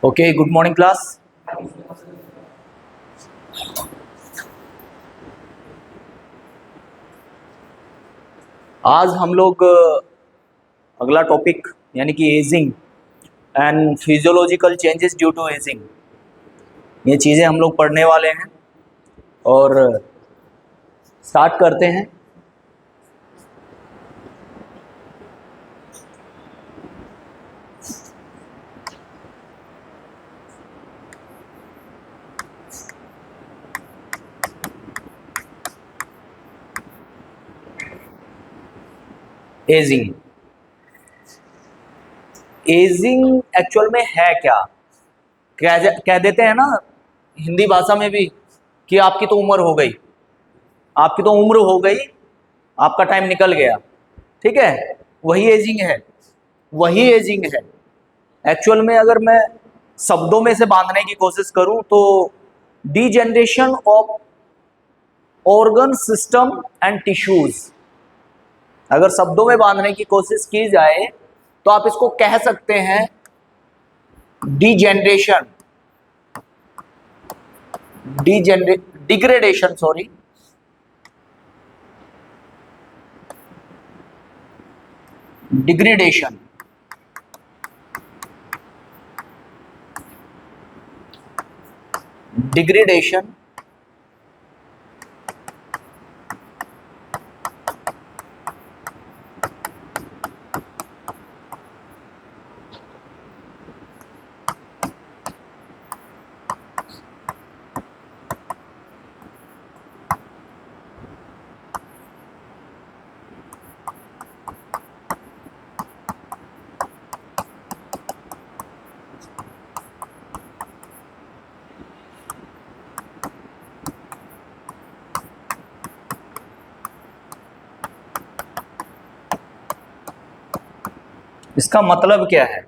Okay, good morning class. आज हम लोग अगला टॉपिक यानी कि ageing and physiological changes due to ageing, ये चीज़ें हम लोग पढ़ने वाले हैं और स्टार्ट करते हैं। एजिंग एजिंग एक्चुअल में है क्या? कह देते हैं ना हिंदी भाषा में भी कि आपकी तो उम्र हो गई, आपकी तो उम्र हो गई, आपका टाइम निकल गया। ठीक है, वही एजिंग है, वही एजिंग है। एक्चुअल में अगर मैं शब्दों में से बांधने की कोशिश करूं तो degeneration of organ system and tissues, अगर शब्दों में बांधने की कोशिश की जाए तो आप इसको कह सकते हैं डिग्रेडेशन सॉरी, डिग्रेडेशन। डिग्रेडेशन इसका मतलब क्या है?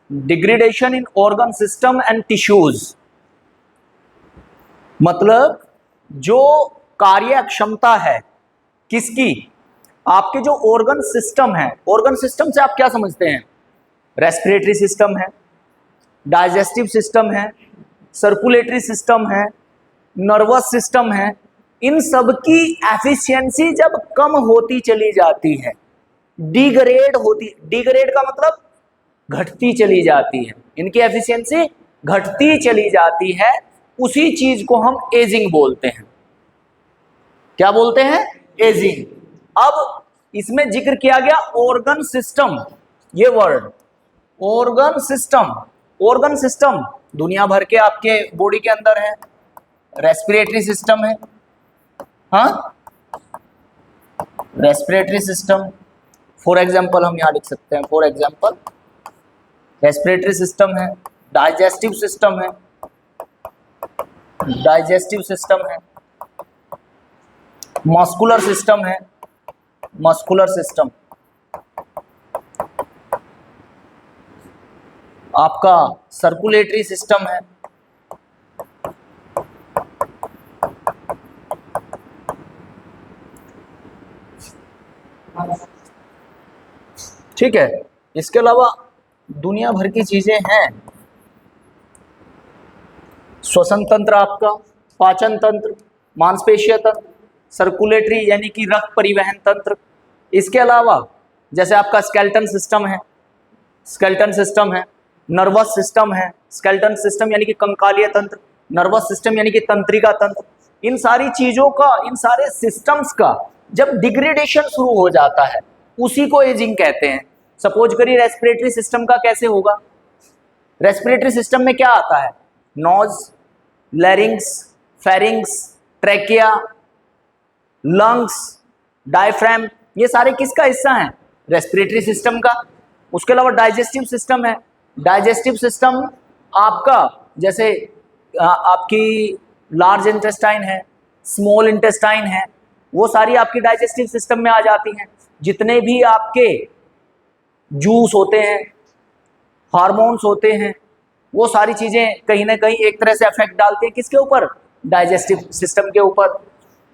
Degradation in organ system and tissues, मतलब जो कार्य क्षमता है किसकी, आपके जो ऑर्गन सिस्टम है, ऑर्गन सिस्टम से आप क्या समझते हैं? रेस्पिरेटरी सिस्टम है, डाइजेस्टिव सिस्टम है, सर्कुलेटरी सिस्टम है, नर्वस सिस्टम है। इन सब की एफिशिएंसी जब कम होती चली जाती है, डिग्रेड का मतलब घटती चली जाती है, इनकी एफिशिएंसी घटती चली जाती है, उसी चीज को हम एजिंग बोलते हैं। क्या बोलते हैं? एजिंग। अब इसमें जिक्र किया गया ऑर्गन सिस्टम, ये word organ system. Organ system दुनिया भर के आपके बॉडी के अंदर है। रेस्पिरेटरी सिस्टम है, हाँ, रेस्पिरेटरी सिस्टम फॉर एग्जाम्पल हम यहां लिख सकते हैं, फॉर एग्जाम्पल रेस्पिरेटरी सिस्टम है, डाइजेस्टिव सिस्टम है, डाइजेस्टिव सिस्टम है, मस्कुलर सिस्टम है, मस्कुलर सिस्टम, आपका सर्कुलेटरी सिस्टम है, ठीक है। इसके अलावा दुनिया भर की चीजें हैं। श्वसन तंत्र आपका, पाचन तंत्र, मांसपेशीय तंत्र, सर्कुलेटरी यानी कि रक्त परिवहन तंत्र। इसके अलावा जैसे आपका स्केलेटन सिस्टम है, स्केलेटन सिस्टम है, नर्वस सिस्टम है, स्केलेटन सिस्टम यानी कि कंकालीय तंत्र, नर्वस सिस्टम यानी कि तंत्रिका तंत्र। इन सारी चीजों का, इन सारे सिस्टम्स का जब डिग्रेडेशन शुरू हो जाता है उसी को एजिंग कहते हैं। सपोज करिए रेस्पिरेटरी सिस्टम का कैसे होगा? रेस्पिरेटरी सिस्टम में क्या आता है? Nose, larynx, pharynx, trachea, lungs, diaphragm, ये सारे किसका हिस्सा हैं? रेस्पिरेटरी सिस्टम का। उसके अलावा डाइजेस्टिव सिस्टम है। डाइजेस्टिव सिस्टम आपका जैसे आपकी लार्ज इंटेस्टाइन है, स्मॉल इंटेस्टाइन है, वो सारी आपकी डाइजेस्टिव सिस्टम में आ जाती हैं। जितने भी आपके जूस होते हैं, हार्मोन्स होते हैं, वो सारी चीजें कहीं ना कहीं एक तरह से अफेक्ट डालती हैं किसके ऊपर? डाइजेस्टिव सिस्टम के ऊपर।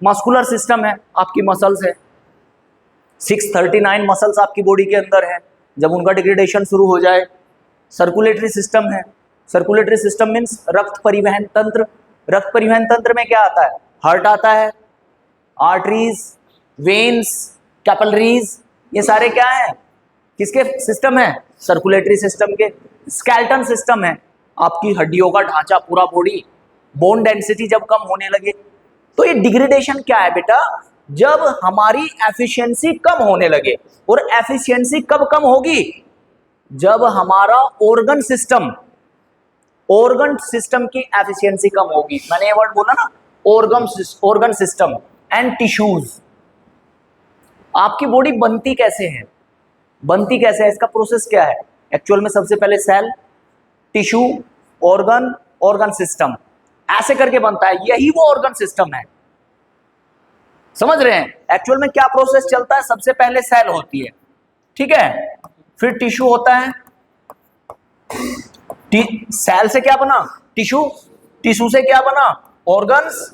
मस्कुलर सिस्टम है, आपकी मसल्स है, 639 मसल्स आपकी बॉडी के अंदर है, जब उनका डिग्रेडेशन शुरू हो जाए। सर्कुलेटरी सिस्टम है, सर्कुलेटरी सिस्टम मीन्स रक्त परिवहन तंत्र। रक्त परिवहन तंत्र में क्या आता है? हार्ट आता है, आर्टरीज, वेन्स, कैपिलरीज, ये सारे क्या है? किसके सिस्टम है? सर्कुलेटरी सिस्टम के। स्केलेटन सिस्टम है, आपकी हड्डियों का ढांचा, पूरा बॉडी, बोन डेंसिटी जब कम होने लगे। तो ये डिग्रेडेशन क्या है बेटा? जब हमारी एफिशिएंसी कम होने लगे। और एफिशिएंसी कब कम होगी? जब हमारा ऑर्गन सिस्टम की एफिशिएंसी कम होगी। मैंने ये वर्ड बोला ना, ऑर्गन सिस्टम एंड टिश्यूज। आपकी बॉडी बनती कैसे है? बनती कैसे है, इसका प्रोसेस क्या है? एक्चुअल में सबसे पहले सेल, टिश्यू, ऑर्गन सिस्टम, ऐसे करके बनता है। यही वो ऑर्गन सिस्टम है। समझ रहे हैं एक्चुअल में क्या प्रोसेस चलता है? सबसे पहले सेल होती है, ठीक है, फिर टिश्यू होता है। सेल से क्या बना? टिश्यू, टिश्यू से क्या बना? ऑर्गन्स,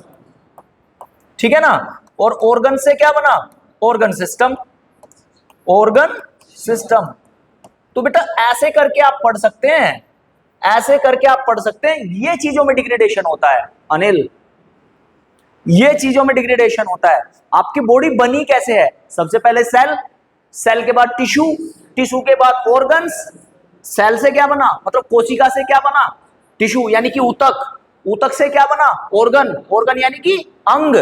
ठीक है ना। और ऑर्गन से क्या बना? Organ system, organ system. तो बेटा ऐसे करके आप पढ़ सकते हैं, ऐसे करके आप पढ़ सकते हैं। ये चीजों में डिग्रेडेशन होता है अनिल, ये चीजों में डिग्रेडेशन होता है। आपकी बॉडी बनी कैसे है? सबसे पहले सेल, सेल के बाद टिश्यू, टिश्यू के बाद ऑर्गन्स। सेल से क्या बना? मतलब कोशिका से क्या बना? टिश्यू यानी कि ऊतक, ऊतक से क्या बना? ऑर्गन, ऑर्गन यानी कि अंग,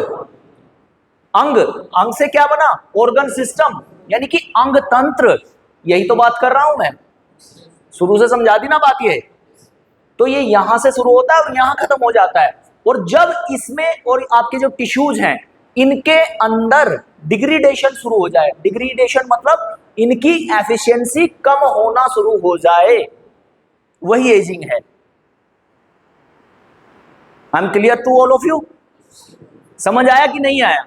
अंग, अंग से क्या बना? ऑर्गन सिस्टम यानी कि अंग तंत्र। यही तो बात कर रहा हूं मैं, शुरू से समझा दी ना बात ये। तो ये यहां से शुरू होता है और यहां खत्म हो जाता है। और जब इसमें और आपके जो टिश्यूज हैं इनके अंदर डिग्रेडेशन शुरू हो जाए, डिग्रेडेशन मतलब इनकी एफिशिएंसी कम होना शुरू हो जाए, वही एजिंग है। I am clear to all of you? समझ आया कि नहीं आया?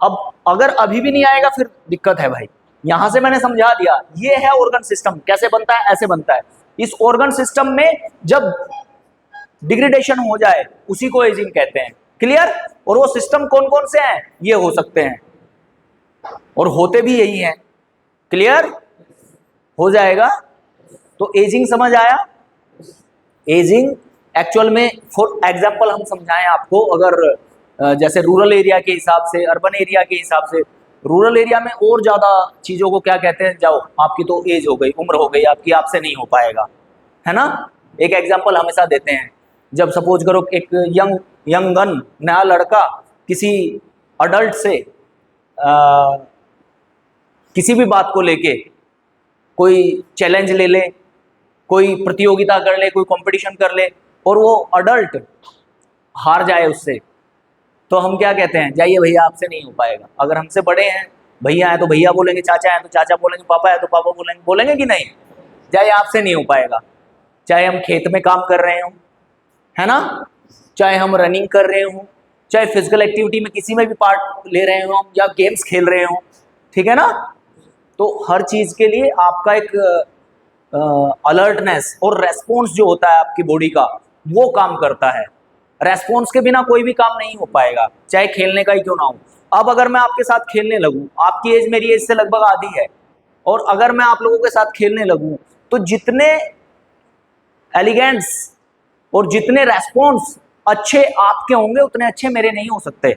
अब अगर अभी भी नहीं आएगा फिर दिक्कत है भाई। यहां से मैंने समझा दिया, ये है ऑर्गन सिस्टम। कैसे बनता है? ऐसे बनता है। इस ऑर्गन सिस्टम में जब डिग्रेडेशन हो जाए उसी को एजिंग कहते हैं। क्लियर? और वो सिस्टम कौन कौन से हैं? ये हो सकते हैं और होते भी यही हैं। क्लियर हो जाएगा? तो एजिंग समझ आया? एजिंग एक्चुअल में फॉर एग्जांपल हम समझाएं आपको, अगर जैसे रूरल एरिया के हिसाब से, अर्बन एरिया के हिसाब से, रूरल एरिया में और ज़्यादा चीज़ों को क्या कहते हैं? जाओ, आपकी तो एज हो गई, उम्र हो गई आपकी, आपसे नहीं हो पाएगा, है ना। एक एग्जांपल हमेशा देते हैं, जब सपोज करो एक यंगन नया लड़का किसी अडल्ट से किसी भी बात को लेके कोई चैलेंज ले ले, कोई प्रतियोगिता कर ले, कोई कंपटीशन कर ले और वो अडल्ट हार जाए उससे, तो हम क्या कहते हैं? जाइए भैया, आपसे नहीं हो पाएगा। अगर हमसे बड़े हैं, भैया हैं तो भैया बोलेंगे, चाचा हैं तो चाचा बोलेंगे, पापा है तो पापा बोलेंगे, बोलेंगे कि नहीं? जाइए, आपसे नहीं हो पाएगा। चाहे हम खेत में काम कर रहे हों, है ना, चाहे हम रनिंग कर रहे हों, चाहे फिजिकल एक्टिविटी में किसी में भी पार्ट ले रहे हों या गेम्स खेल रहे हों, ठीक है ना। तो हर चीज़ के लिए आपका एक अलर्टनेस और रेस्पॉन्स जो होता है आपकी बॉडी का, वो काम करता है। रेस्पॉन्स के बिना कोई भी काम नहीं हो पाएगा, चाहे खेलने का ही क्यों ना हो। अब अगर मैं आपके साथ खेलने लगूं, आपकी एज मेरी एज से लगभग आधी है, और अगर मैं आप लोगों के साथ खेलने लगूं तो जितने एलिगेंस और जितने रेस्पॉन्स अच्छे आपके होंगे उतने अच्छे मेरे नहीं हो सकते।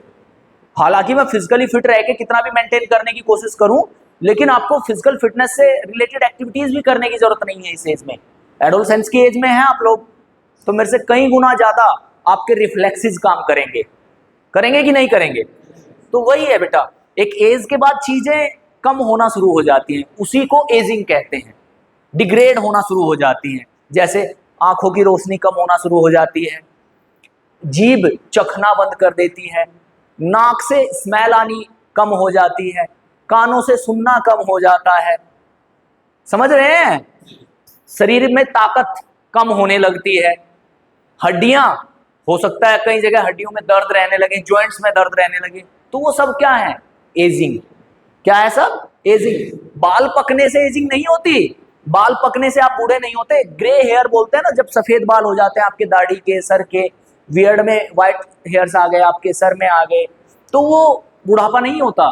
हालांकि मैं फिजिकली फिट रह के कितना भी मेंटेन करने की कोशिश करूं, लेकिन आपको फिजिकल फिटनेस से रिलेटेड एक्टिविटीज भी करने की जरूरत नहीं है इस एज में। एडोलसेंस की एज में है आप लोग, तो मेरे से कई गुना ज्यादा आपके रिफ्लेक्सेस काम करेंगे, करेंगे कि नहीं करेंगे? तो वही है बेटा, एक एज के बाद चीजें कम होना शुरू हो जाती हैं, उसी को एजिंग कहते हैं। डिग्रेड होना शुरू हो जाती हैं, जैसे आंखों की रोशनी कम होना शुरू हो जाती है, जीभ चखना बंद कर देती है, नाक से स्मेल आनी कम हो जाती है, कानों से सुनना कम हो जाता है। समझ रहे हैं? शरीर में ताकत कम होने लगती है, हड्डियां, हो सकता है कई जगह हड्डियों में दर्द रहने लगे, जॉइंट्स में दर्द रहने लगे, तो वो सब क्या है? एजिंग। क्या है सब? एजिंग। बाल पकने से एजिंग नहीं होती, बाल पकने से आप बूढ़े नहीं होते। ग्रे हेयर बोलते हैं ना, जब सफेद बाल हो जाते हैं आपके दाढ़ी के, सर के, बियर्ड में व्हाइट हेयर्स आ गए, आपके सर में आ गए, तो वो बुढ़ापा नहीं होता।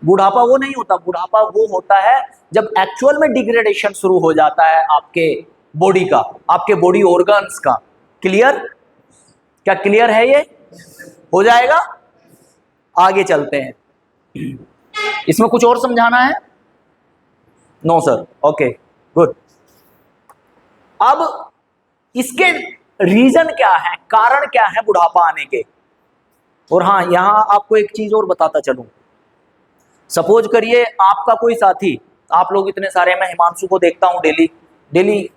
बुढ़ापा वो नहीं होता, बुढ़ापा वो होता है जब एक्चुअल में डिग्रेडेशन शुरू हो जाता है आपके बॉडी का, आपके बॉडी ऑर्गन्स का। क्लियर? क्या क्लियर है? ये हो जाएगा। आगे चलते हैं। इसमें कुछ और समझाना है? No sir. Okay good. अब इसके रीजन क्या है, कारण क्या है बुढ़ापा आने के? और हाँ, यहां आपको एक चीज और बताता चलूं। सपोज करिए आपका कोई साथी, आप लोग इतने सारे, मैं हिमांशु को देखता हूं डेली डेली,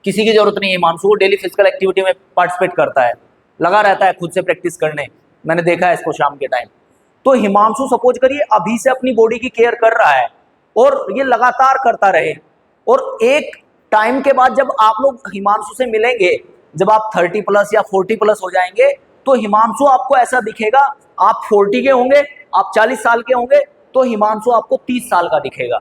किसी की जरूरत नहीं है, हिमांशु को डेली फिजिकल एक्टिविटी में पार्टिसिपेट करता है, लगा रहता है खुद से प्रैक्टिस करने, मैंने देखा है इसको शाम के टाइम। तो हिमांशु सपोज करिए अभी से अपनी बॉडी की केयर कर रहा है और ये लगातार करता रहे, और एक टाइम के बाद जब आप लोग हिमांशु से मिलेंगे, जब आप 30 प्लस या 40 प्लस हो जाएंगे, तो हिमांशु आपको ऐसा दिखेगा, आप 40 के होंगे, आप 40 साल के होंगे, तो हिमांशु आपको 30 साल का दिखेगा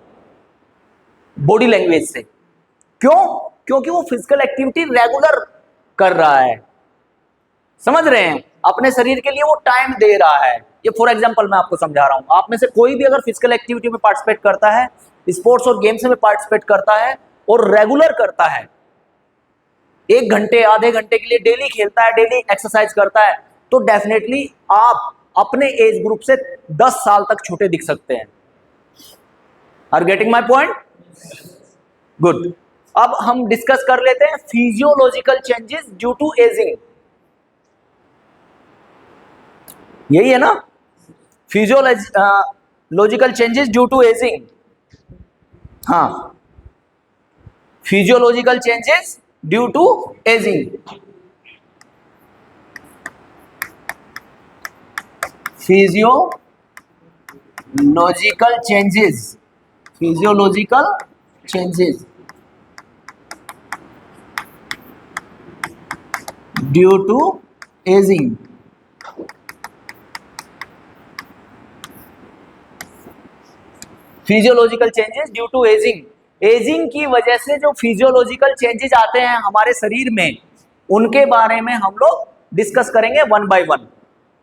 बॉडी लैंग्वेज से। क्यों? क्योंकि वो फिजिकल एक्टिविटी रेगुलर कर रहा है। समझ रहे हैं? अपने शरीर के लिए वो टाइम दे रहा है। ये फॉर एग्जांपल मैं आपको समझा रहा हूं। आप में से कोई भी अगर फिजिकल एक्टिविटी में पार्टिसिपेट करता है, स्पोर्ट्स और गेम्स में पार्टिसिपेट करता है और रेगुलर करता है, 1 घंटे आधे घंटे के लिए डेली खेलता है, डेली एक्सरसाइज करता है, तो डेफिनेटली आप अपने एज ग्रुप से 10 साल तक छोटे दिख सकते हैं। Are getting my point? Good. अब हम डिस्कस कर लेते हैं physiological changes due to ageing. यही है ना, physiological changes due to ageing. हाँ, physiological changes due to ageing. Physiological changes, physiological changes due to ageing. Physiological changes due to ageing. Ageing की वजह से जो फिजियोलॉजिकल चेंजेस आते हैं हमारे शरीर में, उनके बारे में हम लोग डिस्कस करेंगे one by one.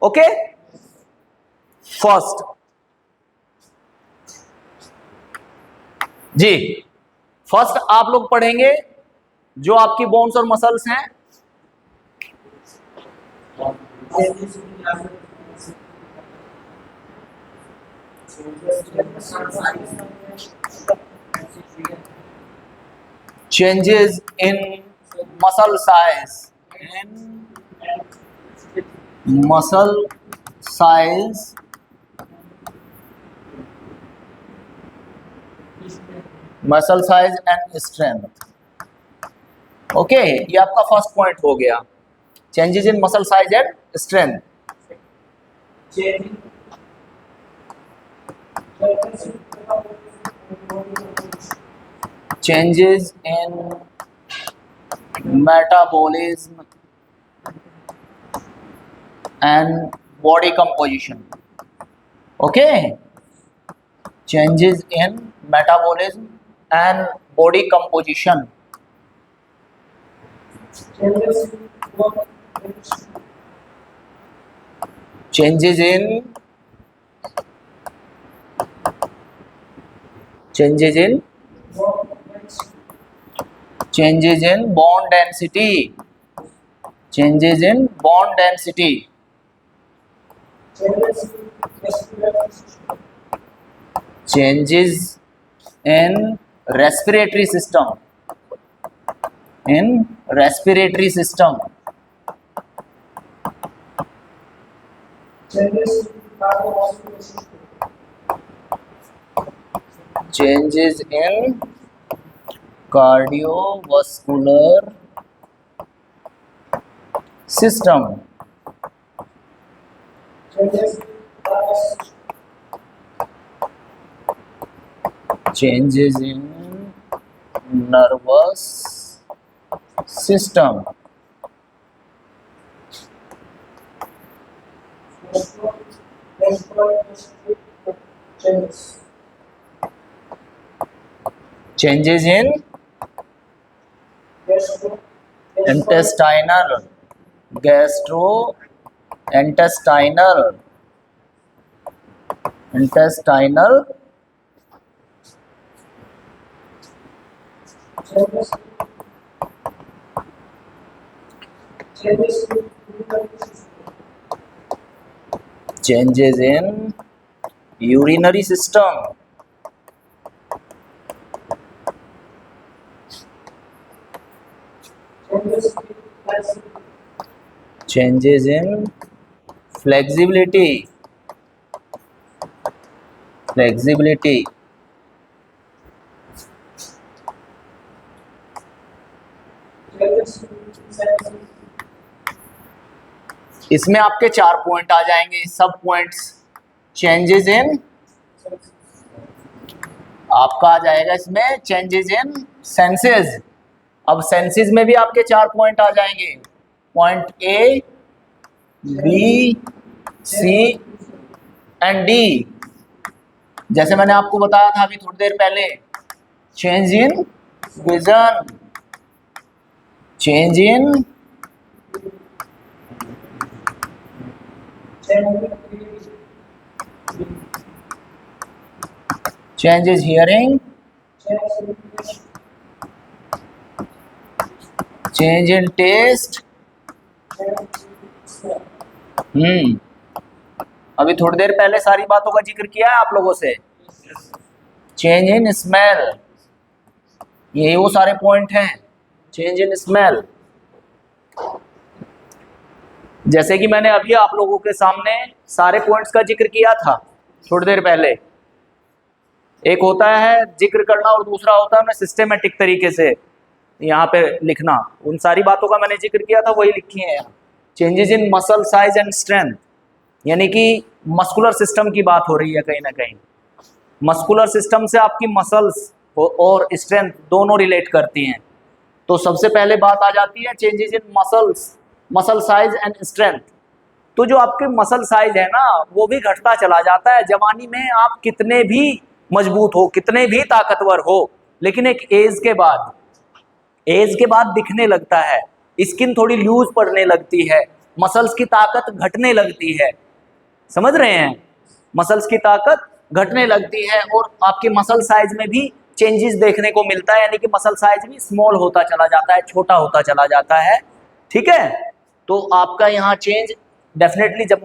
Okay, first जी, फर्स्ट आप लोग पढ़ेंगे जो आपकी बोन्स और मसल्स हैं। Changes in muscle size, muscle size and strength। Okay, ये आपका फर्स्ट पॉइंट हो गया, changes in muscle size and strength. changes in metabolism and body composition। okay, changes in metabolism and body composition। changes in bone density, changes in bone density। changes in respiratory system, changes in cardiovascular system। changes in nervous system। changes in intestinal, gastrointestinal intestinal changes in urinary system, changes in flexibility, इसमें आपके 4 point आ जाएंगे, सब points. Changes in, आपका आ जाएगा इसमें changes in senses. अब सेंसेस में भी आपके 4 पॉइंट आ जाएंगे, point A, B, C and D. जैसे मैंने आपको बताया था अभी थोड़ी देर पहले, change in vision, change in changes hearing, change in taste। अभी थोड़ी देर पहले सारी बातों का जिक्र किया है आप लोगों से। चेंज इन स्मेल, ये वो सारे पॉइंट हैं। चेंज इन स्मेल, जैसे कि मैंने अभी आप लोगों के सामने सारे पॉइंट्स का जिक्र किया था थोड़ी देर पहले। एक होता है जिक्र करना और दूसरा होता है सिस्टेमेटिक तरीके से यहाँ पे लिखना। उन सारी बातों का मैंने जिक्र किया था, वही लिखी है यहाँ। Changes in muscle size and strength, यानी कि मस्कुलर सिस्टम की बात हो रही है कहीं ना कहीं। मस्कुलर सिस्टम से आपकी मसल्स और स्ट्रेंथ दोनों रिलेट करती हैं। तो सबसे पहले बात आ जाती है changes in muscles, muscle size and strength. तो जो आपके मसल साइज है ना, वो भी घटता चला जाता है। जवानी में आप कितने भी मजबूत हो, कितने भी ताकतवर हो, लेकिन एक एज के बाद दिखने लगता है, स्किन थोड़ी लूज पड़ने लगती है, मसल्स की ताकत घटने लगती है। समझ रहे हैं? मसल्स की ताकत घटने लगती है और आपके मसल साइज में भी चेंजेस देखने को मिलता है, यानी कि मसल साइज भी स्मॉल होता चला जाता है, छोटा होता चला जाता है। ठीक है, तो आपका यहाँ चेंज डेफिनेटली जब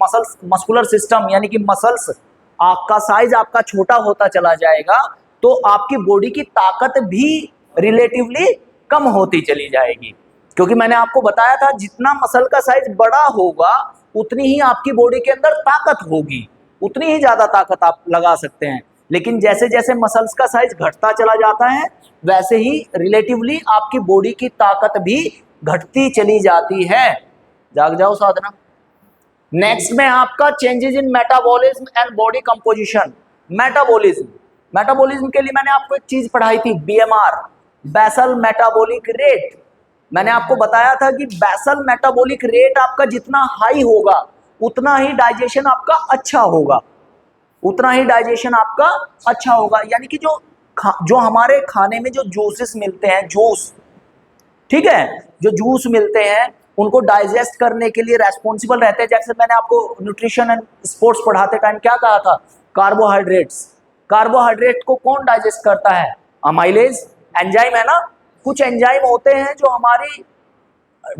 मस्कुलर सिस्टम यानी कि मसल्स आपका साइज आपका छोटा होता चला जाएगा, तो आपकी बॉडी की ताकत भी रिलेटिवली कम होती चली जाएगी। क्योंकि मैंने आपको बताया था जितना मसल का साइज बड़ा होगा उतनी ही आपकी बॉडी के अंदर ताकत होगी, उतनी ही ज्यादा ताकत आप लगा सकते हैं। लेकिन जैसे जैसे मसल्स का साइज घटता चला जाता है, वैसे ही रिलेटिवली आपकी बॉडी की ताकत भी घटती चली जाती है। जाग जाओ साधना। नेक्स्ट में आपका changes in metabolism and body composition. Metabolism के लिए मैंने आपको एक चीज पढ़ाई थी, बीएमआर, बेसल मेटाबॉलिक रेट। मैंने आपको बताया था कि बेसल मेटाबॉलिक रेट आपका जितना हाई होगा उतना ही डाइजेशन आपका अच्छा होगा, उतना ही डाइजेशन आपका अच्छा होगा। यानी कि जो हमारे खाने में जो जूसेस मिलते हैं, जूस, ठीक है, जो जूस मिलते हैं उनको डाइजेस्ट करने के लिए रेस्पॉन्सिबल रहते हैं। जैसे मैंने आपको न्यूट्रिशन एंड स्पोर्ट्स पढ़ाते टाइम क्या कहा था, कार्बोहाइड्रेट को कौन डाइजेस्ट करता है? अमाइलेज एंजाइम है ना। कुछ एंजाइम होते हैं जो हमारी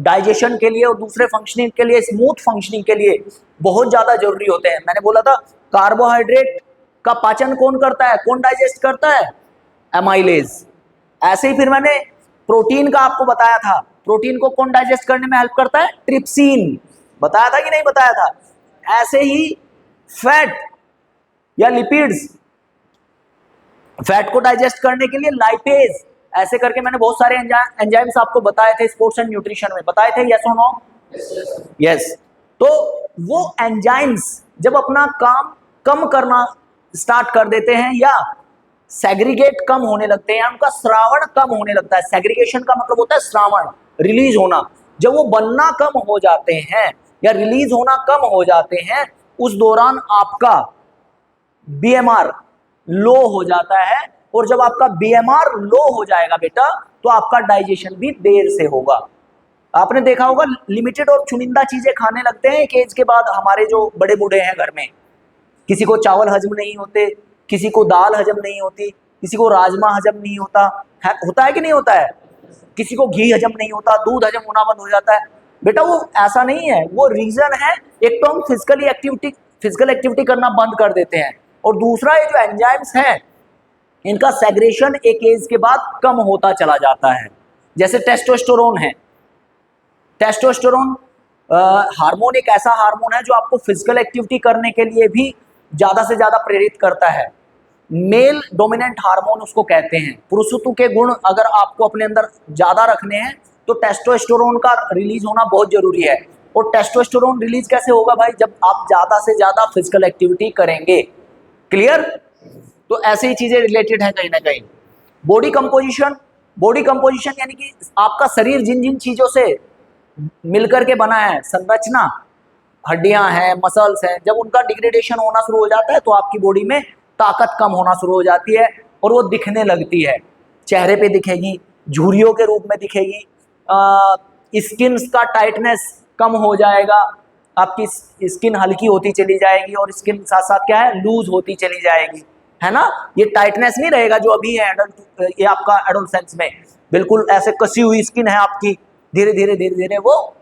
डाइजेशन के लिए और दूसरे फंक्शनिंग के लिए, स्मूथ फंक्शनिंग के लिए बहुत ज्यादा जरूरी होते हैं। मैंने बोला था कार्बोहाइड्रेट का पाचन कौन करता है, कौन डाइजेस्ट करता है? एमाइलेज। ऐसे ही फिर मैंने प्रोटीन का आपको बताया था, प्रोटीन को कौन डाइजेस्ट करने में हेल्प करता है? ट्रिप्सिन। बताया था कि नहीं बताया था? ऐसे ही फैट या लिपिड्स, फैट को डाइजेस्ट करने के लिए लाइपेज। ऐसे करके मैंने बहुत सारे एंजाइम्स आपको बताए थे स्पोर्ट्स एंड न्यूट्रिशन में, बताए थे, यस और नो? यस। तो वो एंजाइम्स जब अपना काम कम करना स्टार्ट कर देते हैं या सेग्रीगेट कम होने लगते हैं, उनका श्रावण कम होने लगता है। सेग्रीगेशन का मतलब होता है श्रावण, रिलीज होना। जब वो बनना कम हो जाते हैं या रिलीज होना कम हो जाते हैं, उस दौरान आपका बीएमआर लो हो जाता है। और जब आपका बीएमआर लो हो जाएगा बेटा, तो आपका डाइजेशन भी देर से होगा। आपने देखा होगा लिमिटेड और चुनिंदा चीजें खाने लगते हैं एक एज के बाद, हमारे जो बड़े बूढ़े हैं घर में, किसी को चावल हजम नहीं होते, किसी को दाल हजम नहीं होती, किसी को राजमा हजम नहीं होता है, होता है कि नहीं होता है, किसी को घी हजम नहीं होता, दूध हजम होना बंद हो जाता है। बेटा वो ऐसा नहीं है, वो रीजन है, एक तो हम फिजिकल एक्टिविटी करना बंद कर देते हैं, और दूसरा ये जो एंजाइम्स हैं इनका सेग्रेशन एक एज के बाद कम होता चला जाता है। जैसे टेस्टोस्टेरोन है, टेस्टोस्टेरोन हार्मोन एक ऐसा हार्मोन है जो आपको फिजिकल एक्टिविटी करने के लिए भी ज्यादा से ज्यादा प्रेरित करता है। मेल डोमिनेंट हार्मोन उसको कहते हैं। पुरुषत्व के गुण अगर आपको अपने अंदर ज्यादा रखने हैं तो टेस्टोस्टेरोन का रिलीज होना बहुत जरूरी है। और टेस्टोस्टेरोन रिलीज कैसे होगा भाई, जब आप ज्यादा से ज्यादा फिजिकल एक्टिविटी करेंगे। क्लियर? तो ऐसी ही चीजें रिलेटेड है कहीं ना कहीं। बॉडी कंपोजिशन यानी कि आपका शरीर जिन जिन चीजों से मिलकर के बना है, संरचना, हड्डियां हैं, मसल्स हैं, जब उनका डिग्रेडेशन होना शुरू हो जाता है तो आपकी बॉडी में ताकत कम होना शुरू हो जाती है और वो दिखने लगती है, चेहरे पे दिखेगी, झुर्रियों के रूप में दिखेगी, स्किन का टाइटनेस कम हो जाएगा, आपकी स्किन हल्की होती चली जाएगी और स्किन साथ साथ क्या है, लूज होती चली जाएगी, है ना। ये टाइटनेस नहीं रहेगा जो अभी है ये आपका एडोलसेंस में, बिल्कुल ऐसे कसी हुई स्किन है आपकी, धीरे धीरे वो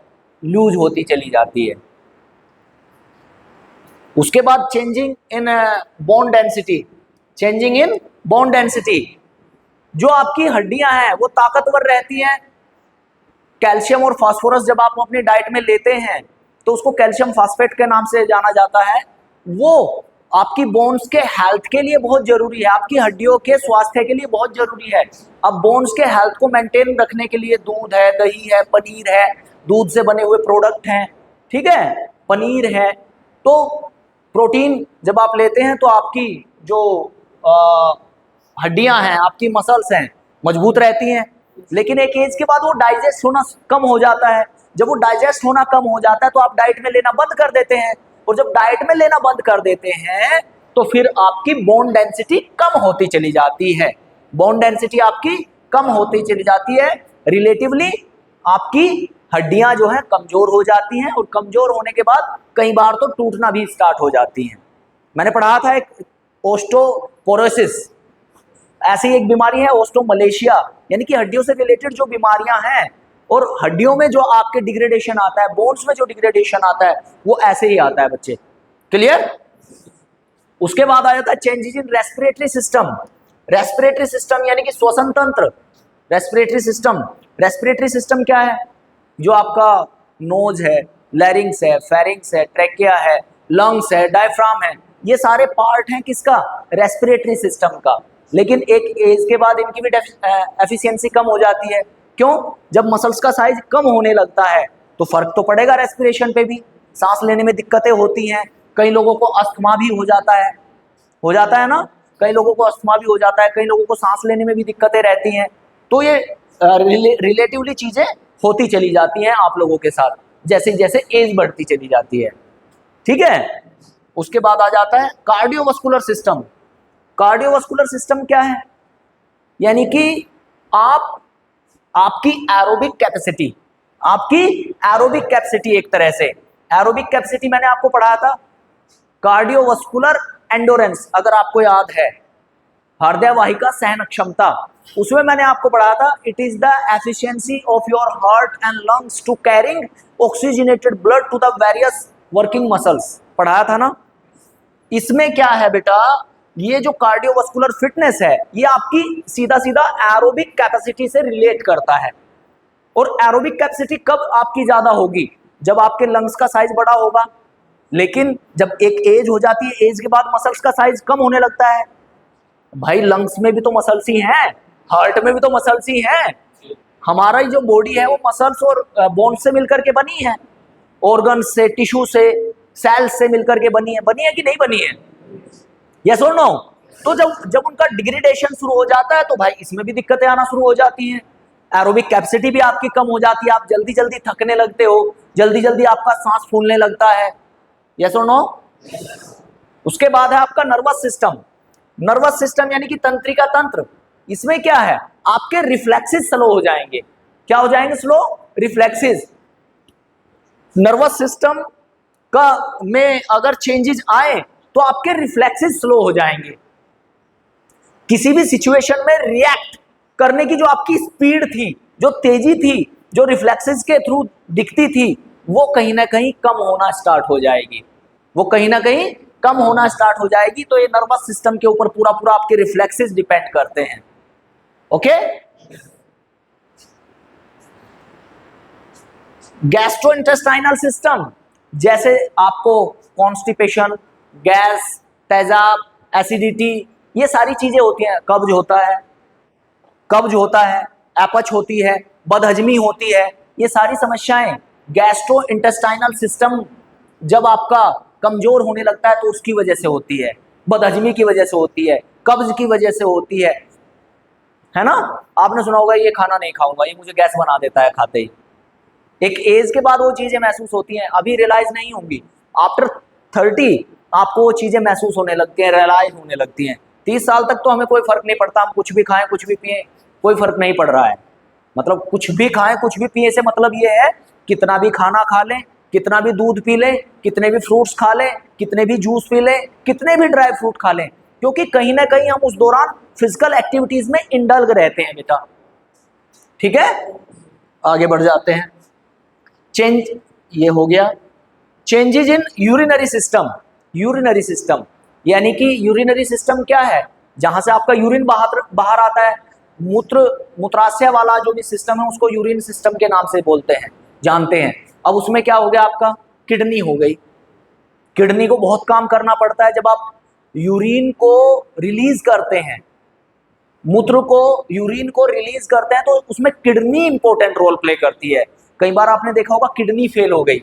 लूज होती चली जाती है। उसके बाद चेंजिंग इन बोन डेंसिटी, जो आपकी हड्डियां हैं वो ताकतवर रहती हैं। कैल्शियम और फास्फोरस जब आप अपनी डाइट में लेते हैं तो उसको कैल्शियम फास्फेट के नाम से जाना जाता है। वो आपकी बोन्स के हेल्थ के लिए बहुत जरूरी है, आपकी हड्डियों के स्वास्थ्य के लिए बहुत जरूरी है। अब बोन्स के हेल्थ को मेंटेन रखने के लिए दूध है, दही है, पनीर है, दूध से बने हुए प्रोडक्ट हैं, ठीक है, पनीर है। तो प्रोटीन जब आप लेते हैं तो आपकी जो हड्डियां हैं, आपकी मसल्स हैं, मजबूत रहती हैं। लेकिन एक एज के बाद वो डाइजेस्ट होना कम हो जाता है। जब वो डाइजेस्ट होना कम हो जाता है तो आप डाइट में लेना बंद कर देते हैं, और जब डाइट में लेना बंद कर देते हैं तो फिर आपकी बोन डेंसिटी कम होती चली जाती है। बोन डेंसिटी आपकी कम होती चली जाती है, रिलेटिवली आपकी हड्डियां जो है कमजोर हो जाती हैं, और कमजोर होने के बाद कई बार तो टूटना भी स्टार्ट हो जाती हैं। मैंने पढ़ा था एक ओस्टोपोरोसिस, ऐसी एक बीमारी है ओस्टोमलेशिया, यानी कि हड्डियों से रिलेटेड जो बीमारियां हैं, और हड्डियों में जो आपके डिग्रेडेशन आता है, बोन्स में जो डिग्रेडेशन आता है, वो ऐसे ही आता है बच्चे। क्लियर? उसके बाद आ जाता है चेंजेस इन रेस्पिरेटरी सिस्टम यानी कि श्वसन तंत्र। रेस्पिरेटरी सिस्टम क्या है? जो आपका नोज है, लैरिंग्स है, फेरिंग्स है, ट्रैकिया है, लंग्स है, डायफ्राम है, ये सारे पार्ट हैं किसका? रेस्पिरेटरी सिस्टम का। लेकिन एक एज के बाद इनकी भी एफिशिएंसी कम हो जाती है। क्यों? जब मसल्स का साइज कम होने लगता है तो फर्क तो पड़ेगा रेस्पिरेशन पे भी, सांस लेने में दिक्कतें होती हैं। कई लोगों को अस्थमा भी हो जाता है ना, कई लोगों को अस्थमा भी हो जाता है, कई लोगों को सांस लेने में भी दिक्कतें रहती हैं। तो ये रिलेटिवली चीजें होती चली जाती हैं आप लोगों के साथ, जैसे जैसे एज बढ़ती चली जाती है, ठीक है। उसके बाद आ जाता है कार्डियोवास्कुलर सिस्टम क्या है? यानी कि आपकी एरोबिक कैपेसिटी, एक तरह से एरोबिक कैपेसिटी मैंने आपको पढ़ाया था। कार्डियोवास्कुलर एंडोरेंस अगर आपको याद है, हृदय वाहिका सहन क्षमता, उसमें मैंने आपको पढ़ाया था it is the efficiency of your heart and lungs to carrying oxygenated blood to the various working muscles, पढ़ाया था ना। इसमें क्या है बेटा, ये जो कार्डियोवास्कुलर फिटनेस है ये आपकी सीधा एरोबिक कैपेसिटी से रिलेट करता है। और एरोबिक कैपेसिटी कब आपकी ज्यादा होगी? जब आपके लंग्स का साइज बड़ा होगा। लेकिन जब एक एज हो जाती है, एज के बाद मसल्स का साइज कम होने लगता है। भाई लंग्स में भी तो मसल्स ही हैं, हार्ट में भी तो मसल्स ही हैं। हमारा जो बॉडी है वो मसल्स और बोन्स से मिलकर के बनी है, ऑर्गन्स से, टिश्यू से, सेल्स से मिलकर के बनी है कि नहीं बनी है? यस और नो? तो जब उनका डिग्रेडेशन शुरू हो जाता है तो भाई इसमें भी दिक्कतें आना शुरू हो जाती हैं। एरोबिक कैपेसिटी भी आपकी कम हो जाती है, आप जल्दी जल्दी थकने लगते हो, जल्दी जल्दी आपका सांस फूलने लगता है। यस और नो? उसके बाद है आपका नर्वस सिस्टम यानी कि तंत्रिका तंत्र। इसमें क्या है, आपके रिफ्लेक्सेस स्लो हो जाएंगे। क्या हो जाएंगे? Slow reflexes. नर्वस सिस्टम का में अगर चेंजेस आए तो आपके रिफ्लेक्सेस स्लो हो जाएंगे। किसी भी सिचुएशन में रिएक्ट करने की जो आपकी स्पीड थी, जो तेजी थी, जो रिफ्लेक्सेस के थ्रू दिखती थी, वो कहीं ना कहीं कम होना स्टार्ट हो जाएगी, वो कहीं ना कहीं कम होना स्टार्ट हो जाएगी। तो ये नर्वस सिस्टम के ऊपर पूरा पूरा आपके रिफ्लेक्सेस डिपेंड करते हैं। ओके, गैस्ट्रोइंटेस्टाइनल सिस्टम, जैसे आपको कॉन्स्टिपेशन, गैस, तेजाब, एसिडिटी, ये सारी चीजें होती हैं। कब्ज होता है, अपच होती है, बदहजमी होती है, ये सारी समस्याएं गैस्ट्रोइंटेस्टाइनल सिस्टम जब आपका कमजोर होने लगता है तो उसकी वजह से होती है, बदहजमी की वजह से होती है, कब्ज की वजह से होती है ना। आपने सुना होगा ये खाना नहीं खाऊंगा, ये मुझे गैस बना देता है खाते ही। एक एज के बाद वो चीजें महसूस होती हैं, अभी रियलाइज नहीं होंगी, आफ्टर 30 आपको वो चीजें महसूस होने लगती हैं, रियलाइज होने लगती हैं। 30 साल तक तो हमें कोई फर्क नहीं पड़ता, हम कुछ भी खाएं कुछ भी पिए कोई फर्क नहीं पड़ रहा है। मतलब कुछ भी खाएं कुछ भी पिए से मतलब ये है, कितना भी खाना खा लें, कितना भी दूध पी लें, कितने भी फ्रूट्स खा लें, कितने भी जूस पी लें, कितने भी ड्राई फ्रूट खा लें, क्योंकि कहीं ना कहीं हम उस दौरान फिजिकल एक्टिविटीज में इंडल्ग रहते हैं बेटा। ठीक है, आगे बढ़ जाते हैं। चेंज, ये हो गया। चेंजेज इन यूरिनरी सिस्टम, यानी कि यूरिनरी सिस्टम क्या है, जहां से आपका यूरिन बाहर आता है। मूत्राशय वाला जो भी सिस्टम है उसको यूरिन सिस्टम के नाम से बोलते हैं, जानते हैं। अब उसमें क्या हो गया, आपका किडनी हो गई। किडनी को बहुत काम करना पड़ता है। जब आप यूरिन को रिलीज करते हैं, यूरिन को रिलीज करते हैं, तो उसमें किडनी इंपॉर्टेंट रोल प्ले करती है। कई बार आपने देखा होगा किडनी फेल हो गई,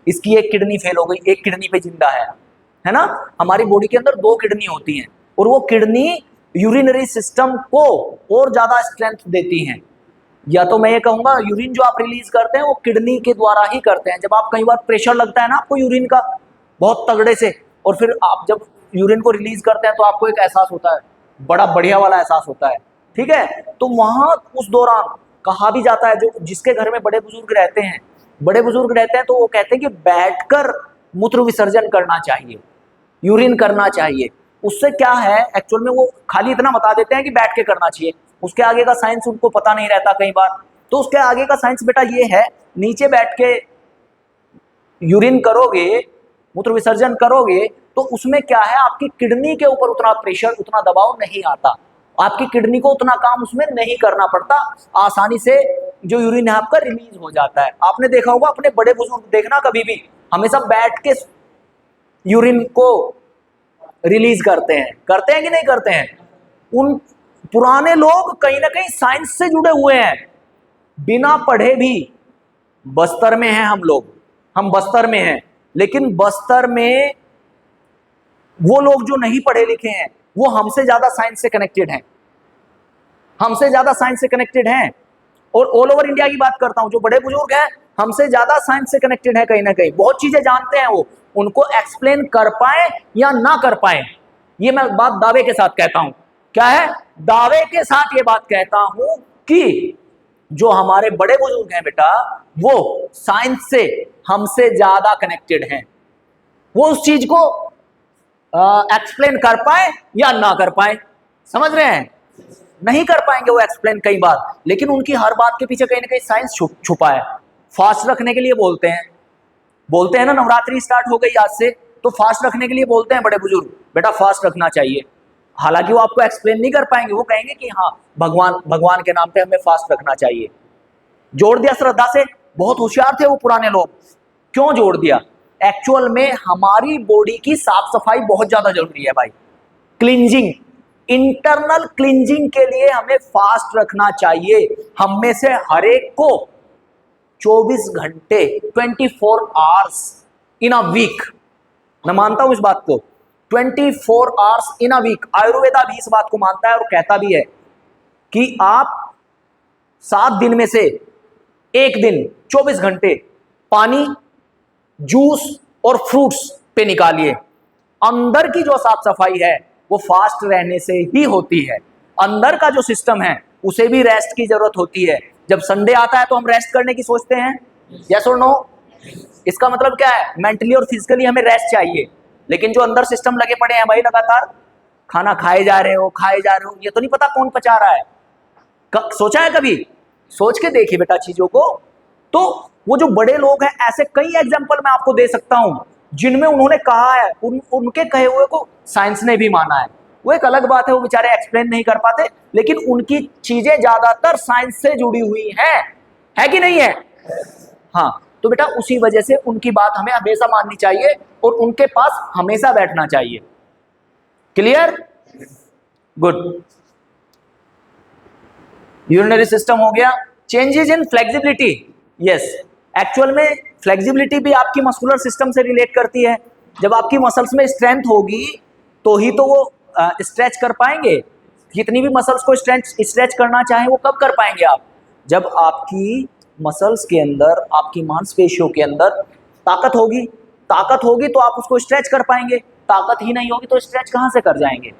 इसकी एक किडनी फेल हो गई, एक किडनी पे जिंदा है ना। हमारी बॉडी के अंदर 2 किडनी होती हैं और वो किडनी यूरिनरी सिस्टम को और ज्यादा स्ट्रेंथ देती हैं। या तो मैं ये कहूंगा यूरिन जो आप रिलीज करते हैं वो किडनी के द्वारा ही करते हैं। जब आप कई बार प्रेशर लगता है ना आपको यूरिन का बहुत तगड़े से, और फिर आप जब यूरिन को रिलीज करते हैं तो आपको एक एहसास होता है, बड़ा बढ़िया वाला एहसास होता है। ठीक है, तो वहां उस दौरान कहा भी जाता है, जो जिसके घर में बड़े बुजुर्ग रहते हैं तो वो कहते हैं कि बैठकर मूत्र विसर्जन करना चाहिए, यूरिन करना चाहिए। उससे क्या है, एक्चुअल में वो खाली इतना बता देते हैं कि बैठ के करना चाहिए, उसके आगे का साइंस उनको पता नहीं रहता कई बार। तो उसके आगे का साइंस बेटा ये है, नीचे बैठ के यूरिन करोगे, मूत्र विसर्जन करोगे, तो उसमें क्या है, आपकी किडनी के ऊपर उतना प्रेशर, उतना दबाव नहीं आता, आपकी किडनी को उतना काम उसमें नहीं करना पड़ता, आसानी से जो यूरिन है आपका रिलीज हो जाता है। आपने देखा होगा, अपने बड़े बुजुर्ग देखना कभी भी हमेशा बैठ के यूरिन को रिलीज करते हैं कि नहीं करते हैं। उन पुराने लोग कहीं ना कहीं साइंस से जुड़े हुए हैं, बिना पढ़े भी। बस्तर में हैं हम बस्तर में हैं, लेकिन बस्तर में वो लोग जो नहीं पढ़े लिखे हैं वो हमसे ज्यादा साइंस से कनेक्टेड हैं, और ऑल ओवर इंडिया की बात करता हूं, जो बड़े बुजुर्ग हैं हमसे ज्यादा साइंस से कनेक्टेड है, कहीं ना कहीं बहुत चीजें जानते हैं वो। उनको एक्सप्लेन कर पाए या ना कर पाए, ये मैं बात दावे के साथ कहता हूं। क्या है, दावे के साथ ये बात कहता हूं कि जो हमारे बड़े बुजुर्ग हैं बेटा, वो साइंस से हमसे ज्यादा कनेक्टेड हैं। वो उस चीज को एक्सप्लेन कर पाए या ना कर पाए, समझ रहे हैं, नहीं कर पाएंगे वो एक्सप्लेन कई बार, लेकिन उनकी हर बात के पीछे कहीं ना कहीं साइंस छुपा है। फास्ट रखने के लिए बोलते हैं ना, नवरात्रि स्टार्ट हो गई आज से, तो फास्ट रखने के लिए बोलते हैं बड़े बुजुर्ग, बेटा फास्ट रखना चाहिए। हालांकि वो आपको एक्सप्लेन नहीं कर पाएंगे, वो कहेंगे कि हाँ भगवान के नाम पे हमें फास्ट रखना चाहिए। जोड़ दिया श्रद्धा से, बहुत होशियार थे वो पुराने लोग। क्यों जोड़ दिया, एक्चुअल में हमारी बॉडी की साफ सफाई बहुत ज्यादा जरूरी है भाई। क्लींजिंग, इंटरनल क्लींजिंग के लिए हमें फास्ट रखना चाहिए। हम में से हर एक को 24 घंटे 24 आवर्स इन अ वीक, मैं मानता हूं इस बात को, 24 hours in a week. Ayurveda भी इस बात को मानता है और कहता भी है कि आप 7 दिन में से एक दिन 24 घंटे पानी, जूस और फ्रूट्स पे निकालिए। अंदर की जो साफ सफाई है वो फास्ट रहने से ही होती है। अंदर का जो सिस्टम है उसे भी रेस्ट की जरूरत होती है। जब संडे आता है तो हम रेस्ट करने की सोचते हैं, यस और नो। इसका मतलब क्या है, मेंटली और फिजिकली हमें रेस्ट चाहिए। लेकिन जो अंदर सिस्टम लगे पड़े हैं भाई, लगातार खाना खाए जा रहे हो, ये तो नहीं पता कौन पचा रहा है। सोचा है कभी? सोच के देखिए बेटा चीजों को। तो वो जो बड़े लोग हैं, ऐसे कई एग्जाम्पल मैं आपको दे सकता हूं जिनमें उन्होंने कहा है, उनके कहे हुए को साइंस ने भी माना है। वो एक अलग बात है, वो बेचारे एक्सप्लेन नहीं कर पाते, लेकिन उनकी चीजें ज्यादातर साइंस से जुड़ी हुई हैं, है कि नहीं है? हाँ, तो बेटा उसी वजह से उनकी बात हमें हमेशा माननी चाहिए और उनके पास हमेशा बैठना चाहिए। क्लियर? गुड। यूरिनरी सिस्टम हो गया। Changes in flexibility, yes, actual में फ्लेक्सिबिलिटी भी आपकी मस्कुलर सिस्टम से रिलेट करती है। जब आपकी मसल्स में स्ट्रेंथ होगी तो ही तो वो स्ट्रेच कर पाएंगे। जितनी भी मसल्स को स्ट्रेच करना चाहे वो कब कर पाएंगे आप? जब आपकी मसल्स के अंदर, आपकी मांसपेशियों के अंदर ताकत होगी। ताकत होगी तो आप उसको स्ट्रेच कर पाएंगे, ताकत ही नहीं होगी तो स्ट्रेच कहां से कर जाएंगे?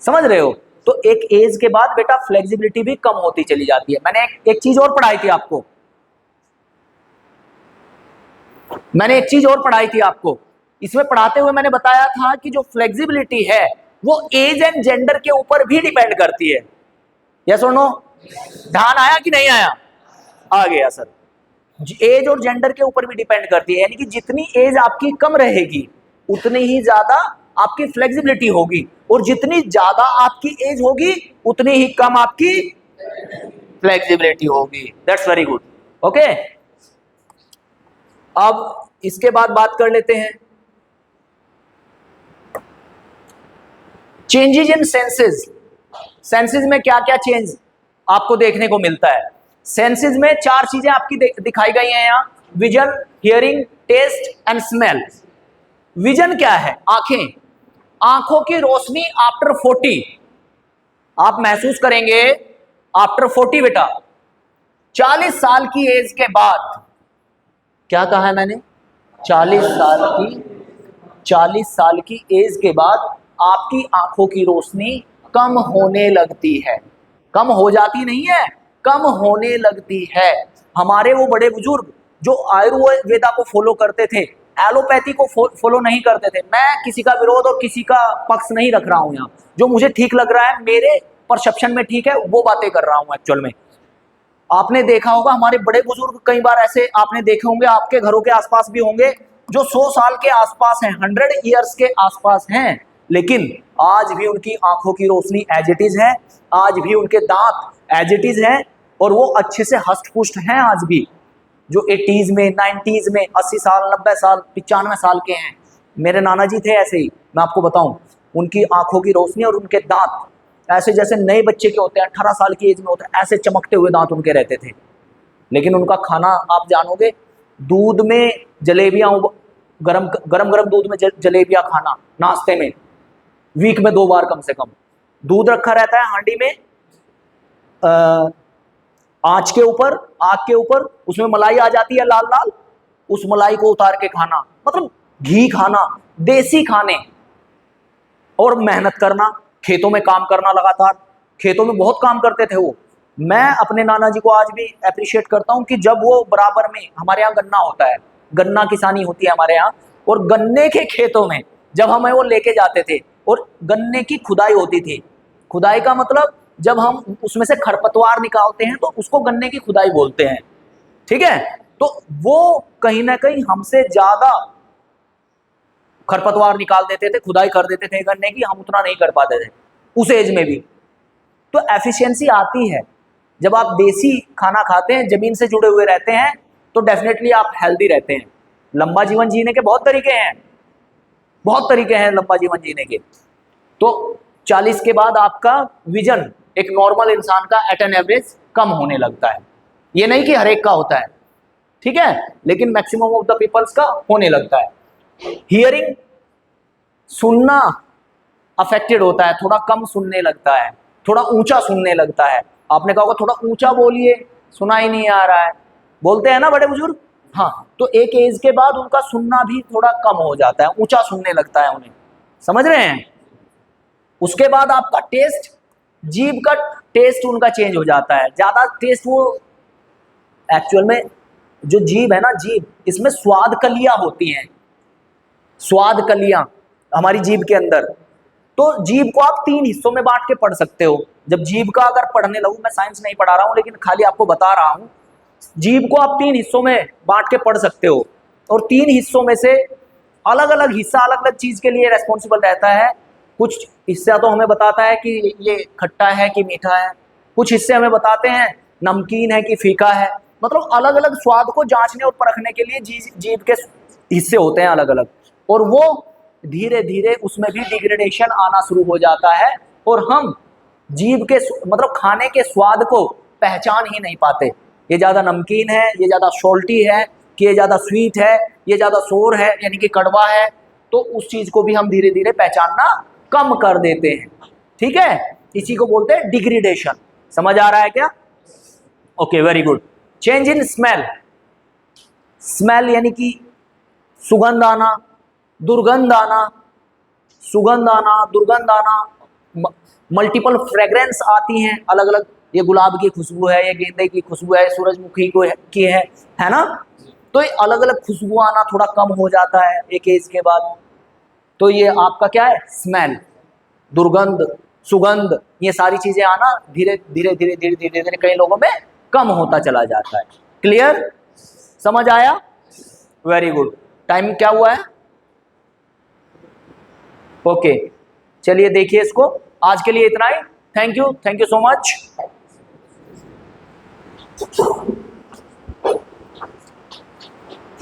समझ रहे हो? तो एक एज के बाद बेटा फ्लेक्सिबिलिटी भी कम होती चली जाती है। मैंने एक चीज और पढ़ाई थी आपको, इसमें पढ़ाते हुए मैंने बताया था कि जो फ्लेक्सिबिलिटी है वो एज एंड जेंडर के ऊपर भी डिपेंड करती है। यस और नो? ध्यान आया कि नहीं आया? आ गया सर। एज और जेंडर के ऊपर भी डिपेंड करती है, यानी कि जितनी एज आपकी कम रहेगी उतनी ही ज्यादा आपकी फ्लेक्सिबिलिटी होगी, और जितनी ज्यादा आपकी एज होगी उतनी ही कम आपकी फ्लेक्सिबिलिटी होगी। That's very good. ओके, अब इसके बाद बात कर लेते हैं चेंजेस इन सेंसेस। सेंसेस में क्या क्या चेंज आपको देखने को मिलता है? सेंसेस में 4 चीजें आपकी दिखाई गई हैं यहां: vision, hearing, taste and smell. Vision क्या है? आंखें। आंखों की रोशनी आफ्टर 40 आप महसूस करेंगे। आफ्टर 40 बेटा, 40 साल की एज के बाद, क्या कहा है मैंने? 40 साल की एज के बाद आपकी आंखों की रोशनी कम होने लगती है। कम हो जाती नहीं है, कम होने लगती है। हमारे वो बड़े बुजुर्ग जो आयुर्वेदा को फॉलो करते थे, एलोपैथी को फॉलो नहीं करते थे। मैं किसी का विरोध और किसी का पक्ष नहीं रख रहा हूं यहाँ, जो मुझे ठीक लग रहा है, मेरे परसेप्शन में ठीक है, वो बातें कर रहा हूं एक्चुअल में। आपने देखा होगा हमारे बड़े बुजुर्ग, कई बार ऐसे आपने देखे होंगे, आपके घरों के आसपास भी होंगे, जो 100 साल के आसपास हैं, 100 ईयर्स के आसपास हैं, लेकिन आज भी उनकी आंखों की रोशनी एज इट इज है, आज भी उनके दांत एज इट इज हैं, और वो अच्छे से हष्ट पुष्ट हैं आज भी। जो 80s में, 90s में, 80 साल, 90 साल, 95 साल के हैं। मेरे नाना जी थे ऐसे ही, मैं आपको बताऊं, उनकी आंखों की रोशनी और उनके दांत ऐसे जैसे नए बच्चे के होते हैं, 18 साल की एज में होते हैं, ऐसे चमकते हुए दांत उनके रहते थे। लेकिन उनका खाना आप जानोगे, दूध में जलेबियां, गरम गरम गरम दूध में जलेबियां खाना नाश्ते में, वीक में 2 बार कम से कम। दूध रखा रहता है हांडी में, आंच के ऊपर, आग के ऊपर, उसमें मलाई आ जाती है लाल लाल, उस मलाई को उतार के खाना, मतलब घी खाना, देसी खाने। और मेहनत करना, खेतों में काम करना, लगातार खेतों में बहुत काम करते थे वो। मैं अपने नाना जी को आज भी अप्रिशिएट करता हूं कि जब वो बराबर में, हमारे यहाँ गन्ना होता है, गन्ना किसानी होती है हमारे यहाँ, और गन्ने के खेतों में जब हमें वो लेके जाते थे और गन्ने की खुदाई होती थी। खुदाई का मतलब जब हम उसमें से खरपतवार निकालते हैं तो उसको गन्ने की खुदाई बोलते हैं, ठीक है? तो वो कहीं ना कहीं हमसे ज्यादा खरपतवार निकाल देते थे, खुदाई कर देते थे गन्ने की, हम उतना नहीं कर पाते थे उस एज में भी। तो एफिशिएंसी आती है जब आप देसी खाना खाते हैं, जमीन से जुड़े हुए रहते हैं, तो डेफिनेटली आप हेल्दी रहते हैं। लंबा जीवन जीने के बहुत तरीके हैं, बहुत तरीके हैं लंबा जीवन जीने के। तो 40 के बाद आपका विजन एक नॉर्मल इंसान का एट एन एवरेज कम होने लगता है। ये नहीं कि हर एक का होता है, ठीक है, लेकिन मैक्सिमम ऑफ द पीपल्स का होने लगता है। हियरिंग, सुनना अफेक्टेड होता है, थोड़ा कम सुनने लगता है, थोड़ा ऊंचा सुनने लगता है। आपने कहा होगा थोड़ा ऊंचा बोलिए, सुना ही नहीं आ रहा है, बोलते हैं ना बड़े बुजुर्ग। हाँ, तो एक एज के बाद उनका सुनना भी थोड़ा कम हो जाता है, ऊंचा सुनने लगता है उन्हें, समझ रहे हैं? उसके बाद आपका टेस्ट, जीभ का टेस्ट उनका चेंज हो जाता है, ज्यादा टेस्ट, वो एक्चुअल में जो जीभ है ना, जीभ, इसमें स्वाद कलियां होती हैं, स्वाद कलियां हमारी जीभ के अंदर। तो जीभ को आप 3 हिस्सों में बांट के पढ़ सकते हो। जब जीभ का अगर पढ़ने लगूं, मैं साइंस नहीं पढ़ा रहा हूं लेकिन खाली आपको बता रहा हूं, जीभ को आप 3 हिस्सों में बांट के पढ़ सकते हो और 3 हिस्सों में से अलग अलग हिस्सा अलग अलग चीज के लिए रेस्पॉन्सिबल रहता है। कुछ हिस्सा तो हमें बताता है कि ये खट्टा है कि मीठा है, कुछ हिस्से हमें बताते हैं नमकीन है कि फीका है। मतलब अलग अलग स्वाद को जांचने और परखने के लिए जीभ के हिस्से होते हैं अलग अलग, और वो धीरे धीरे उसमें भी डिग्रेडेशन आना शुरू हो जाता है और हम जीभ के मतलब खाने के स्वाद को पहचान ही नहीं पाते। ये ज्यादा नमकीन है, ये ज्यादा सॉल्टी है, कि ये ज्यादा स्वीट है, ये ज्यादा सोर है यानी कि कड़वा है, तो उस चीज को भी हम धीरे धीरे पहचानना कम कर देते हैं। ठीक है, इसी को बोलते हैं डिग्रेडेशन। समझ आ रहा है क्या? Okay, very good. Change in smell, smell यानी कि सुगंध आना, दुर्गंध आना, सुगंध आना, दुर्गंध आना, मल्टीपल फ्रेग्रेंस आती हैं अलग अलग। ये गुलाब की खुशबू है, ये गेंदे की खुशबू है, सूरजमुखी की है ना। तो ये अलग अलग खुशबू आना थोड़ा कम हो जाता है एक एज के बाद। तो ये आपका क्या है, स्मेल, दुर्गंध, सुगंध, ये सारी चीजें आना धीरे धीरे धीरे धीरे धीरे धीरे कई लोगों में कम होता चला जाता है। क्लियर? समझ आया? Very good. टाइम क्या हुआ है? ओके, चलिए देखिए इसको। आज के लिए इतना ही। Thank you so much.